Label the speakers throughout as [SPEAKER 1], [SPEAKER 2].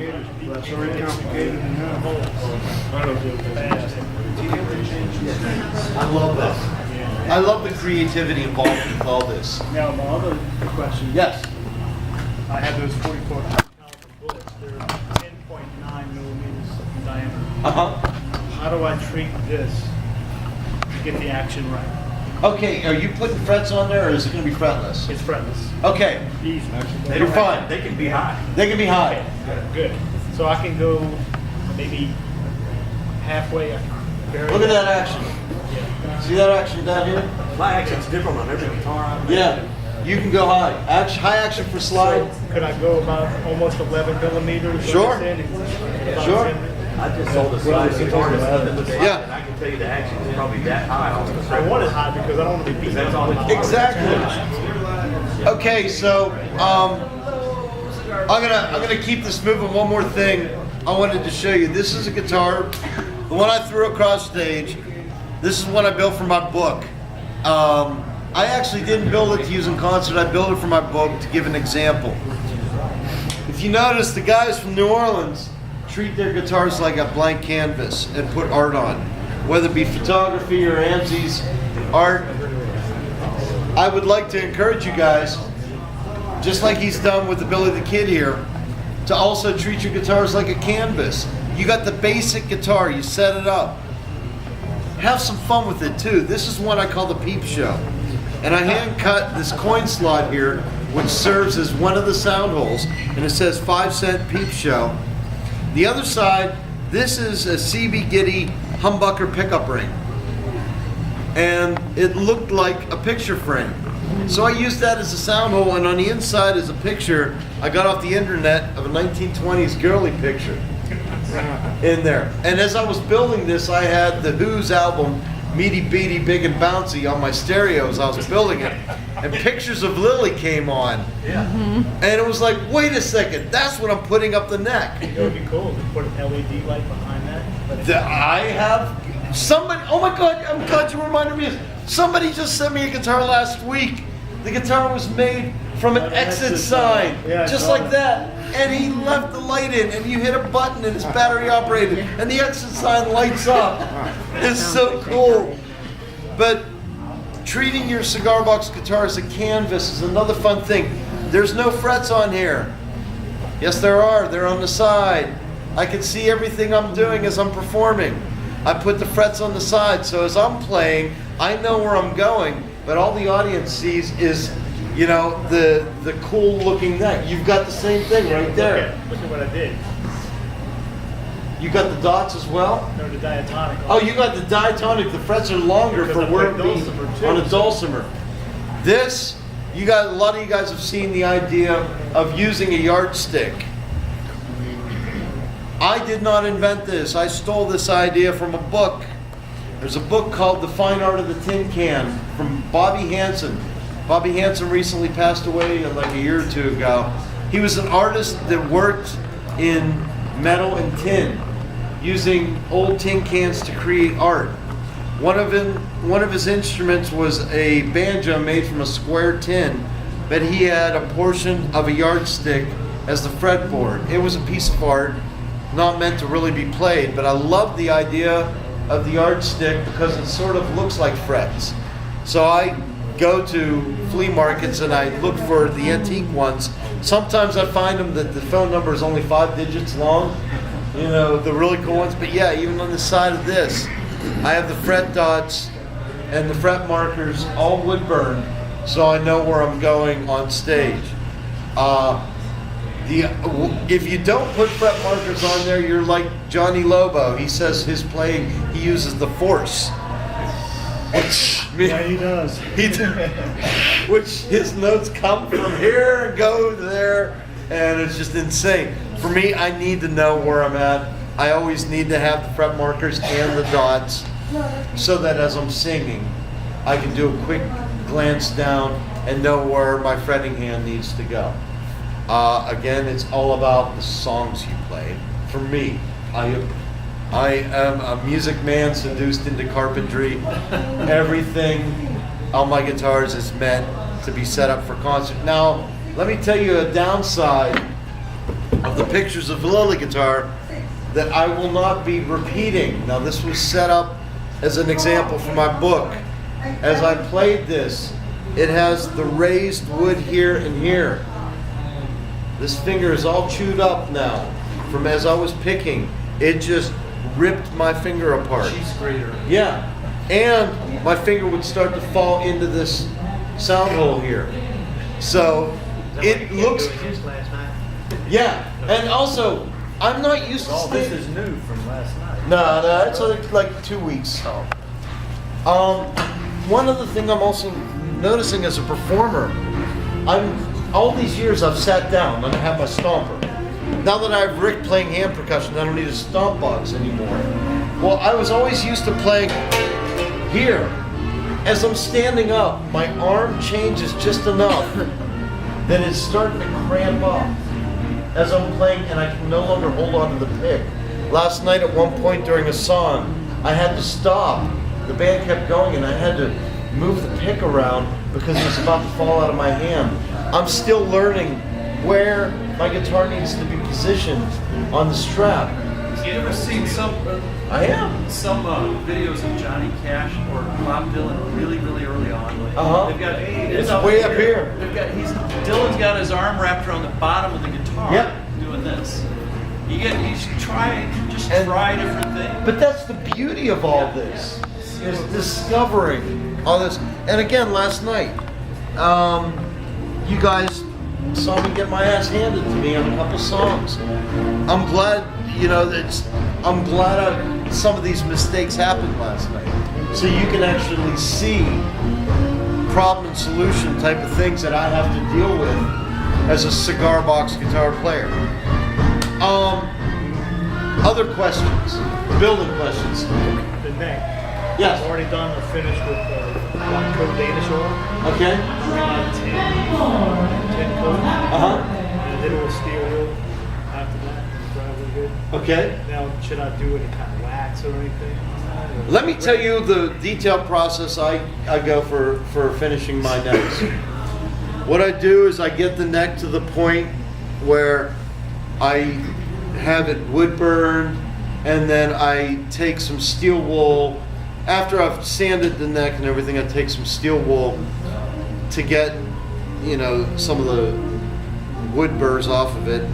[SPEAKER 1] That's very complicated.
[SPEAKER 2] I love that. I love the creativity involved with all this.
[SPEAKER 1] Now, my other question.
[SPEAKER 2] Yes.
[SPEAKER 1] I have those 44 caliber bullets. They're 10.9 millimeters in diameter. How do I treat this to get the action right?
[SPEAKER 2] Okay, are you putting frets on there, or is it going to be fretless?
[SPEAKER 1] It's fretless.
[SPEAKER 2] Okay,
[SPEAKER 1] Easy.
[SPEAKER 2] you're fine.
[SPEAKER 3] They can be high.
[SPEAKER 2] They can be high.
[SPEAKER 1] Okay, good. So I can go maybe halfway.
[SPEAKER 2] Look at that action. See that action down here?
[SPEAKER 3] My action's different on every guitar.
[SPEAKER 2] Yeah, you can go high. High action for slide.
[SPEAKER 1] So could I go about almost 11 millimeters?
[SPEAKER 2] Sure. Sure.
[SPEAKER 3] I just sold a slide guitar the other day,
[SPEAKER 2] Yeah.
[SPEAKER 3] and I can tell you the action is probably that high on the
[SPEAKER 1] I want it high because I don't want to be beating
[SPEAKER 3] That's
[SPEAKER 1] on
[SPEAKER 3] all
[SPEAKER 1] my
[SPEAKER 2] Exactly. Okay, so I'm gonna keep this moving. One more thing I wanted to show you. This is a guitar, the one I threw across stage. This is one I built for my book. I actually didn't build it to use in concert. I built it for my book to give an example. If you notice, the guys from New Orleans treat their guitars like a blank canvas and put art on, whether it be photography or AMSI's art. I would like to encourage you guys, just like he's done with the Billy the Kid here, to also treat your guitars like a canvas. You got the basic guitar, you set it up. Have some fun with it too. This is one I call the peep show. And I hand cut this coin slot here, which serves as one of the sound holes, and it says 5-cent peep show. The other side, this is a CBG humbucker pickup ring. And it looked like a picture frame. So I used that as a sound hole, and on the inside is a picture I got off the internet of a 1920s girly picture in there. And as I was building this, I had the Who's album, Meaty Beaty Big and Bouncy, on my stereo as I was building it. And pictures of Lily came on.
[SPEAKER 3] Yeah.
[SPEAKER 2] And it was like, wait a second, that's what I'm putting up the neck.
[SPEAKER 1] It would be cool to put an LED light behind that. But
[SPEAKER 2] I have somebody, oh my God, I'm glad you reminded me. Somebody just sent me a guitar last week. The guitar was made from an exit sign,
[SPEAKER 1] Yeah, I
[SPEAKER 2] just
[SPEAKER 1] saw
[SPEAKER 2] like that. And he left the light in, and you hit a button, and it's battery operated, and the exit sign lights up. It's so cool. But treating your cigar box guitar as a canvas is another fun thing. There's no frets on here. Yes, there are. They're on the side. I can see everything I'm doing as I'm performing. I put the frets on the side, so as I'm playing, I know where I'm going, but all the audience sees is, you know, the cool looking neck. You've got the same thing right there.
[SPEAKER 1] Look at what I did.
[SPEAKER 2] You got the dots as well?
[SPEAKER 1] No, the diatonic.
[SPEAKER 2] Oh, you got the diatonic. The frets are longer
[SPEAKER 1] Because
[SPEAKER 2] for
[SPEAKER 1] I
[SPEAKER 2] where
[SPEAKER 1] put
[SPEAKER 2] it being
[SPEAKER 1] dulcimer too,
[SPEAKER 2] on a
[SPEAKER 1] so-
[SPEAKER 2] dulcimer. This, you got a lot of you guys have seen the idea of using a yardstick. I did not invent this. I stole this idea from a book. There's a book called The Fine Art of the Tin Can from Bobby Hansen. Bobby Hansen recently passed away like a year or two ago. He was an artist that worked in metal and tin, using old tin cans to create art. One of his instruments was a banjo made from a square tin, but he had a portion of a yardstick as the fretboard. It was a piece of art, not meant to really be played, but I love the idea of the yardstick because it sort of looks like frets. So I go to flea markets and I look for the antique ones. Sometimes I find them that the phone number is only 5 digits long, you know, the really cool ones. But yeah, even on the side of this, I have the fret dots and the fret markers all wood burned, so I know where I'm going on stage. If you don't put fret markers on there, you're like Johnny Lobo. He says his playing, he uses the force.
[SPEAKER 1] Yeah, he does.
[SPEAKER 2] Which his notes come from here and go there, and it's just insane. For me, I need to know where I'm at. I always need to have the fret markers and the dots so that as I'm singing, I can do a quick glance down and know where my fretting hand needs to go. Again, it's all about the songs you play. For me, I am a music man seduced into carpentry. Everything on my guitars is meant to be set up for concert. Now, let me tell you a downside of the pictures of the Lily guitar that I will not be repeating. Now this was set up as an example for my book. As I played this, it has the raised wood here and here. This finger is all chewed up now from as I was picking. It just ripped my finger apart.
[SPEAKER 1] Cheese grater.
[SPEAKER 2] Yeah, and my finger would start to fall into this sound hole here. So it looks,
[SPEAKER 3] last night.
[SPEAKER 2] yeah, and also I'm not used to
[SPEAKER 1] All this
[SPEAKER 2] staying.
[SPEAKER 1] is new from last night.
[SPEAKER 2] No, it's like 2 weeks. One other thing I'm also noticing as a performer, all these years I've sat down and I have my stomper. Now that I have Rick playing hand percussion, I don't need a stomp box anymore. Well, I was always used to playing here. As I'm standing up, my arm changes just enough that it's starting to cramp up as I'm playing, and I can no longer hold on to the pick. Last night at one point during a song, I had to stop. The band kept going and I had to move the pick around because it was about to fall out of my hand. I'm still learning where my guitar needs to be positioned on the strap.
[SPEAKER 4] You ever seen some
[SPEAKER 2] I am.
[SPEAKER 4] videos of Johnny Cash or Bob Dylan really early on?
[SPEAKER 2] Uh-huh.
[SPEAKER 4] They've got
[SPEAKER 2] It's way up here.
[SPEAKER 4] Dylan's got his arm wrapped around the bottom of the guitar,
[SPEAKER 2] Yep.
[SPEAKER 4] doing this. You should try
[SPEAKER 2] And-
[SPEAKER 4] different things.
[SPEAKER 2] But that's the beauty of all this, is discovering all this. And again, last night, you guys saw me get my ass handed to me on a couple songs. I'm glad, I'm glad some of these mistakes happened last night. So you can actually see problem and solution type of things that I have to deal with as a cigar box guitar player. Other questions, building questions.
[SPEAKER 1] The neck.
[SPEAKER 2] Yes.
[SPEAKER 1] I've already done or finished with one coat Danish oil.
[SPEAKER 2] Okay.
[SPEAKER 1] About 10 coats.
[SPEAKER 2] Uh-huh.
[SPEAKER 1] And a little steel wheel after that. Dry really good.
[SPEAKER 2] Okay.
[SPEAKER 1] Now, should I do any kind of wax or anything?
[SPEAKER 2] Let me tell you the detailed process I go for finishing my necks. What I do is I get the neck to the point where I have it wood burned, and then I take some steel wool. After I've sanded the neck and everything, I take some steel wool to get, some of the wood burrs off of it.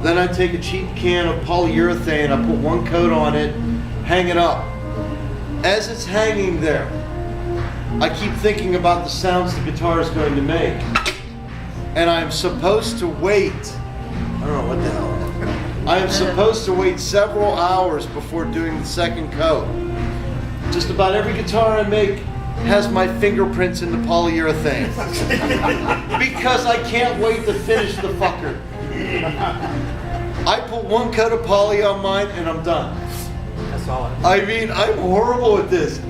[SPEAKER 2] Then I take a cheap can of polyurethane, I put one coat on it, hang it up. As it's hanging there, I keep thinking about the sounds the guitar is going to make. And I'm supposed to wait, I don't know what the hell. I am supposed to wait several hours before doing the second coat. Just about every guitar I make has my fingerprints in the polyurethane. Because I can't wait to finish the fucker. I put one coat of poly on mine and I'm done.
[SPEAKER 3] That's all
[SPEAKER 2] I mean, I'm horrible at this.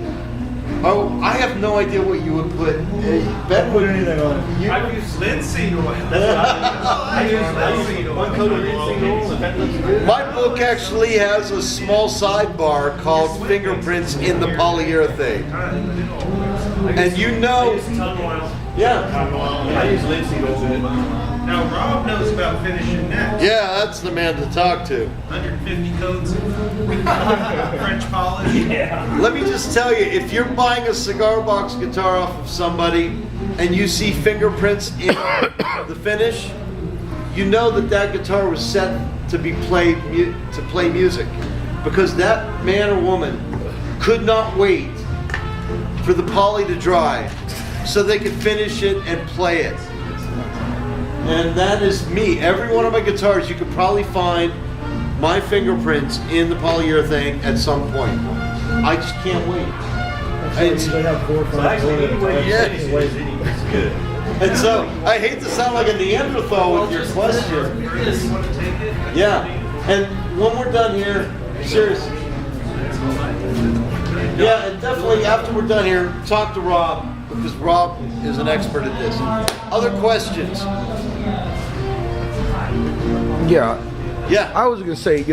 [SPEAKER 2] Oh, I have no idea what you would put. Ben would anything on it.
[SPEAKER 4] I've used linseed oil.
[SPEAKER 3] I use one coat of linseed oil and that looks good.
[SPEAKER 2] My book actually has a small sidebar called Fingerprints in the Polyurethane. And
[SPEAKER 3] I use tongue oil.
[SPEAKER 2] yeah.
[SPEAKER 3] I use linseed oil.
[SPEAKER 4] Now Rob knows about finishing necks.
[SPEAKER 2] Yeah, that's the man to talk to.
[SPEAKER 4] 150 coats of French polish.
[SPEAKER 3] Yeah.
[SPEAKER 2] Let me just tell you, if you're buying a cigar box guitar off of somebody and you see fingerprints in the finish, you know that guitar was set to be played to play music, because that man or woman could not wait for the poly to dry so they could finish it and play it. And that is me. Every one of my guitars, you could probably find my fingerprints in the polyurethane at some point. I just can't wait.
[SPEAKER 3] So actually, any way you
[SPEAKER 2] Yeah.
[SPEAKER 3] finish it is good.
[SPEAKER 2] And so, I hate to sound like a Neanderthal with your question.
[SPEAKER 4] You want to take it?
[SPEAKER 2] Yeah. And when we're done here, seriously. Yeah, and definitely after we're done here, talk to Rob, because Rob is an expert at this. Other questions?
[SPEAKER 5] Yeah,
[SPEAKER 2] Yeah.
[SPEAKER 5] I was gonna say, it's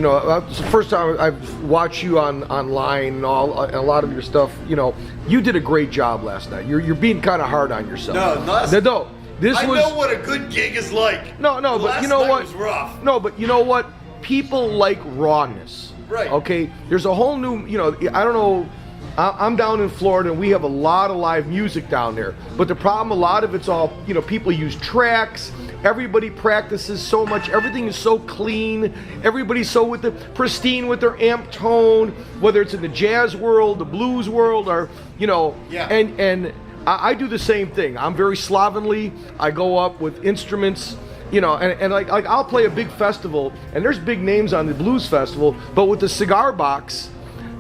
[SPEAKER 5] the first time I've watched you online and a lot of your stuff. You did a great job last night. You're being kind of hard on yourself.
[SPEAKER 2] No, not-
[SPEAKER 5] No,
[SPEAKER 2] I know what a good gig is like.
[SPEAKER 5] No,
[SPEAKER 2] The
[SPEAKER 5] but
[SPEAKER 2] last
[SPEAKER 5] you know
[SPEAKER 2] night
[SPEAKER 5] what?
[SPEAKER 2] was rough.
[SPEAKER 5] No, but you know what? People like rawness.
[SPEAKER 2] Right.
[SPEAKER 5] Okay. There's a whole new. I don't know. I'm down in Florida, and we have a lot of live music down there. But the problem, a lot of it's all, people use tracks. Everybody practices so much. Everything is so clean. Everybody's so pristine with their amp tone, whether it's in the jazz world, the blues world, or
[SPEAKER 2] Yeah.
[SPEAKER 5] And I do the same thing. I'm very slovenly. I go up with instruments. And like I'll play a big festival, and there's big names on the blues festival, but with the cigar box,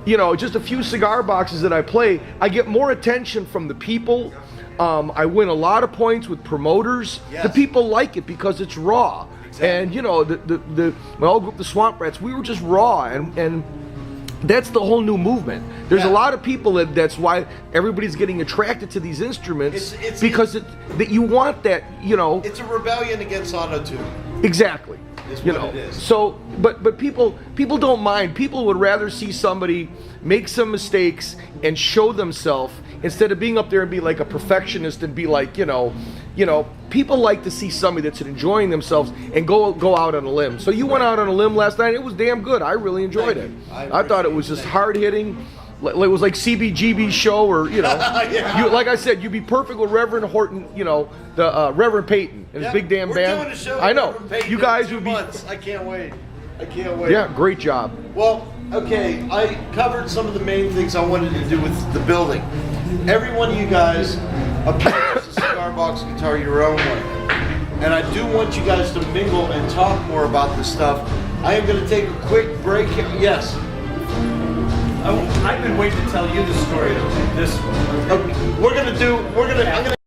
[SPEAKER 5] just a few cigar boxes that I play, I get more attention from the people. I win a lot of points with promoters.
[SPEAKER 2] Yes.
[SPEAKER 5] The people like it because it's raw.
[SPEAKER 2] Exactly.
[SPEAKER 5] And my old group, the Swamp Rats, we were just raw, and that's the whole new movement. There's a lot of people that's why everybody's getting attracted to these instruments, because that you want that,
[SPEAKER 2] It's a rebellion against auto-tune.
[SPEAKER 5] Exactly.
[SPEAKER 2] Is what it is.
[SPEAKER 5] So, but people don't mind. People would rather see somebody make some mistakes and show themselves instead of being up there and be like a perfectionist and be like, people like to see somebody that's enjoying themselves and go out on a limb. So you went out on a limb last night. It was damn good. I really enjoyed it. I thought it was just hard hitting. It was like CBGB's show, or
[SPEAKER 2] Yeah.
[SPEAKER 5] like I said, you'd be perfect with Reverend Horton, the Reverend Peyton and his big damn
[SPEAKER 2] We're
[SPEAKER 5] band.
[SPEAKER 2] doing a show
[SPEAKER 5] I know.
[SPEAKER 2] with Reverend Peyton
[SPEAKER 5] You guys
[SPEAKER 2] in 2
[SPEAKER 5] would be.
[SPEAKER 2] months. I can't wait.
[SPEAKER 5] Yeah, great job.
[SPEAKER 2] Well, okay, I covered some of the main things I wanted to do with the building. Every one of you guys approaches a cigar box guitar your own way. And I do want you guys to mingle and talk more about this stuff. I am going to take a quick break here. Yes.
[SPEAKER 4] I've been waiting to tell you the story of this one.
[SPEAKER 2] I'm going to